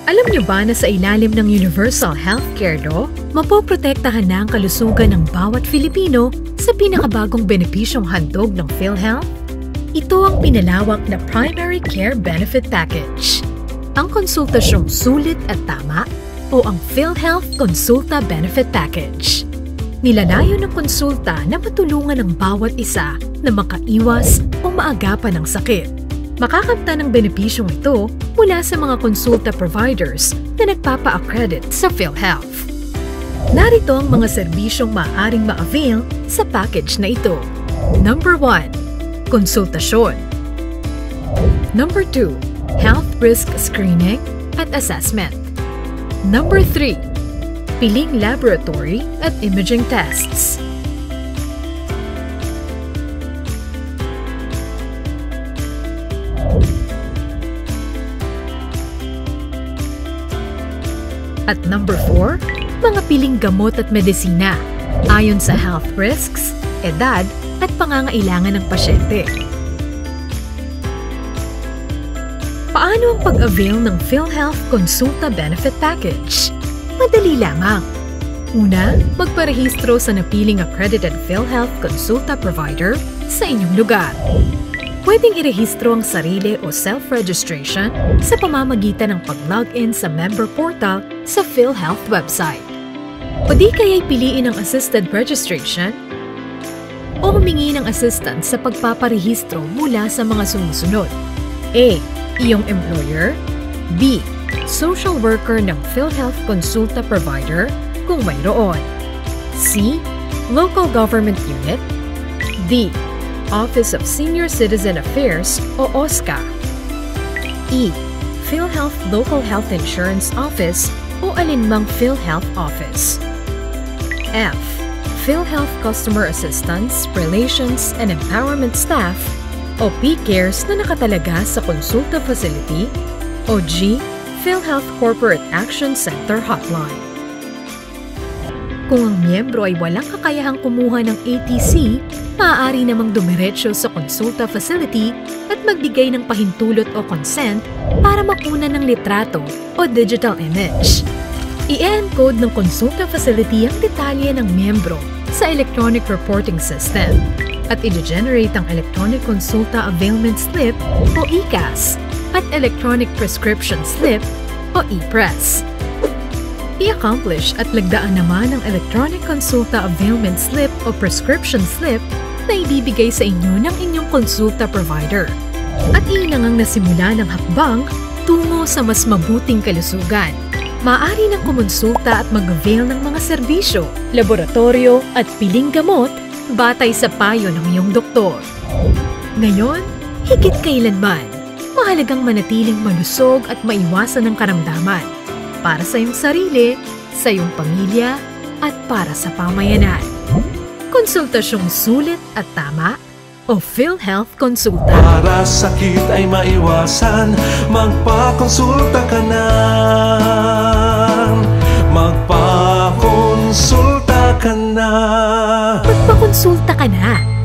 Alam niyo ba na sa ilalim ng Universal Healthcare Law, mapoprotektahan na ang kalusugan ng bawat Filipino sa pinakabagong benepisyong handog ng PhilHealth? Ito ang pinalawak na Primary Care Benefit Package. Ang konsultasyong sulit at tama o ang PhilHealth Konsulta Benefit Package. Nilalayo ng konsulta na matulungan ang bawat isa na makaiwas o maagapan ng sakit. Makakamta ng benepisyong ito mula sa mga konsulta providers na nagpapa-accredit sa PhilHealth. Narito ang mga serbisyong maaaring ma-avail sa package na ito. Number 1. Konsultasyon. Number 2. Health risk screening at assessment. Number 3. Piling laboratory at imaging tests. At number 4, mga piling gamot at medisina ayon sa health risks, edad at pangangailangan ng pasyente. Paano ang pag-avail ng PhilHealth Konsulta Benefit Package? Madali lamang. Una, magparehistro sa napiling accredited PhilHealth Konsulta provider sa inyong lugar. Pwedeng irehistro ang sarili o self-registration sa pamamagitan ng pag-login sa member portal sa PhilHealth website. O di kaya'y piliin ang assisted registration o humingi ng assistance sa pagpaparehistro mula sa mga sumusunod. A. Iyong employer. B. Social worker ng PhilHealth Konsulta provider kung mayroon. C. Local government unit. D. Office of Senior Citizen Affairs o OSCA. E. PhilHealth Local Health Insurance Office o alinmang PhilHealth Office. F. PhilHealth Customer Assistance, Relations and Empowerment Staff o PCares na nakatalaga sa konsulta facility. O G. PhilHealth Corporate Action Center Hotline. Kung ang miyembro ay walang kakayahang kumuha ng ATC, maaari namang dumiretso sa konsulta facility at magbigay ng pahintulot o consent para makunan ng litrato o digital image. I-encode ng konsulta facility ang detalye ng miyembro sa electronic reporting system at i-generate ang electronic consulta availment slip o ECAS at electronic prescription slip o ePress. I-accomplish at lagdaan naman ang electronic consulta availment slip o prescription slip na ibibigay sa inyo ng inyong konsulta provider. At iyon ang nasimula ng hakbang tungo sa mas mabuting kalusugan. Maaari nang kumonsulta at mag-avail ng mga serbisyo, laboratorio at piling gamot batay sa payo ng iyong doktor. Ngayon, higit kailanman, mahalagang manatiling malusog at maiwasan ng karamdaman para sa iyong sarili, sa iyong pamilya, at para sa pamayanan. Konsultasyong sulit at tama o PhilHealth Konsulta. Para sakit ay maiwasan, magpakonsulta ka na. Magpakonsulta ka na. Magpakonsulta ka na.